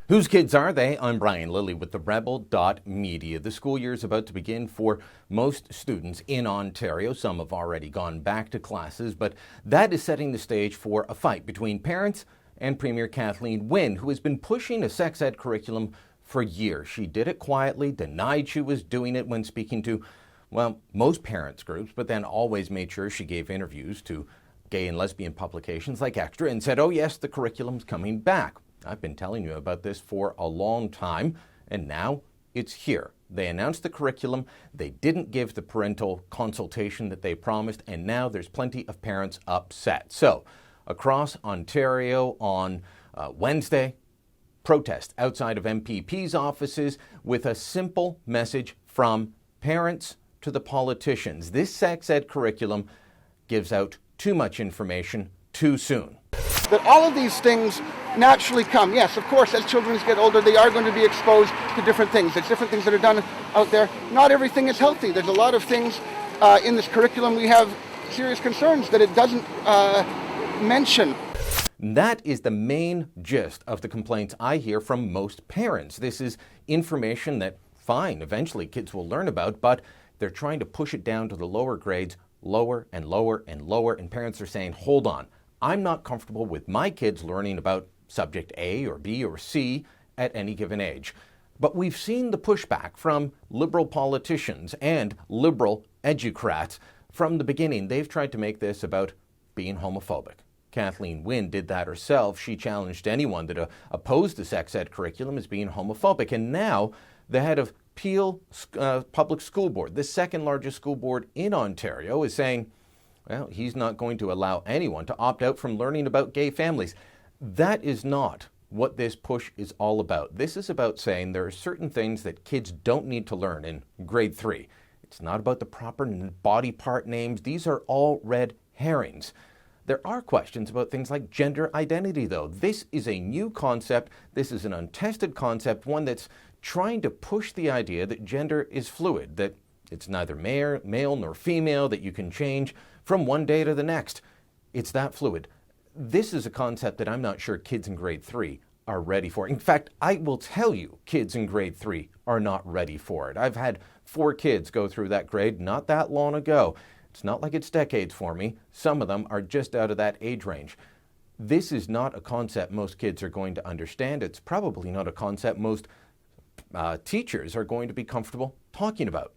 Whose kids are they? I'm Brian Lilley with TheRebel.Media. The school year is about to begin for most students in Ontario. Some have already gone back to classes, but that is setting the stage for a fight between parents and Premier Kathleen Wynne, who has been pushing a sex ed curriculum for years. She did it quietly, denied she was doing it when speaking to, most parents groups, but then always made sure she gave interviews to gay and lesbian publications like Extra and said, oh yes, the curriculum's coming back. I've been telling you about this for a long time, and now it's here. They announced the curriculum, they didn't give the parental consultation that they promised, and now there's plenty of parents upset. So, across Ontario on Wednesday, protest outside of MPP's offices with a simple message from parents to the politicians. This sex ed curriculum gives out too much information too soon. That all of these things naturally come. Yes, of course, as children get older, they are going to be exposed to different things. There's different things that are done out there. Not everything is healthy. There's a lot of things in this curriculum we have serious concerns that it doesn't mention. That is the main gist of the complaints I hear from most parents. This is information that, fine, eventually kids will learn about, but they're trying to push it down to the lower grades, lower and lower and lower, and parents are saying, hold on, I'm not comfortable with my kids learning about subject A or B or C at any given age. But we've seen the pushback from liberal politicians and liberal educrats from the beginning. They've tried to make this about being homophobic. Kathleen Wynne did that herself. She challenged anyone that opposed the sex ed curriculum as being homophobic. And now the head of Peel Public School Board, the second largest school board in Ontario, is saying, well, he's not going to allow anyone to opt out from learning about gay families. That is not what this push is all about. This is about saying there are certain things that kids don't need to learn in grade 3. It's not about the proper body part names. These are all red herrings. There are questions about things like gender identity, though. This is a new concept. This is an untested concept, one that's trying to push the idea that gender is fluid, that it's neither male nor female, that you can change from one day to the next. It's that fluid. This is a concept that I'm not sure kids in grade 3 are ready for. In fact, I will tell you, kids in grade 3 are not ready for it. I've had 4 kids go through that grade not that long ago. It's not like it's decades for me. Some of them are just out of that age range. This is not a concept most kids are going to understand. It's probably not a concept most teachers are going to be comfortable talking about.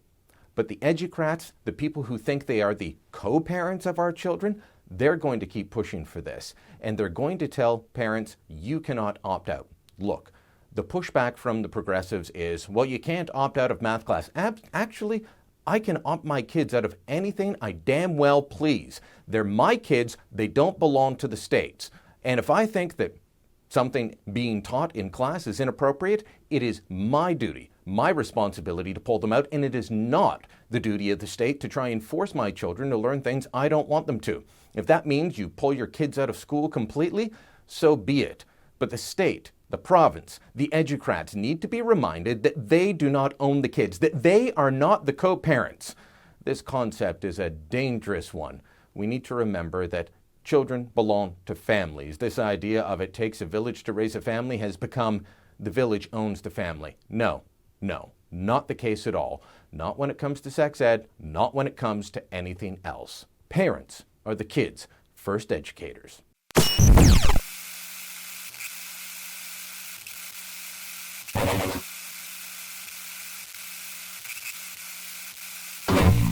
But the educrats, the people who think they are the co-parents of our children, they're going to keep pushing for this. And they're going to tell parents, you cannot opt out. Look, the pushback from the progressives is, well, you can't opt out of math class. Actually, I can opt my kids out of anything I damn well please. They're my kids. They don't belong to the states. And if I think that something being taught in class is inappropriate, it is my duty, my responsibility to pull them out, and it is not the duty of the state to try and force my children to learn things I don't want them to. If that means you pull your kids out of school completely, so be it. But the state, the province, the educrats need to be reminded that they do not own the kids, that they are not the co-parents. This concept is a dangerous one. We need to remember that children belong to families. This idea of it takes a village to raise a family has become the village owns the family. No, not the case at all. Not when it comes to sex ed, not when it comes to anything else. Parents are the kids' first educators.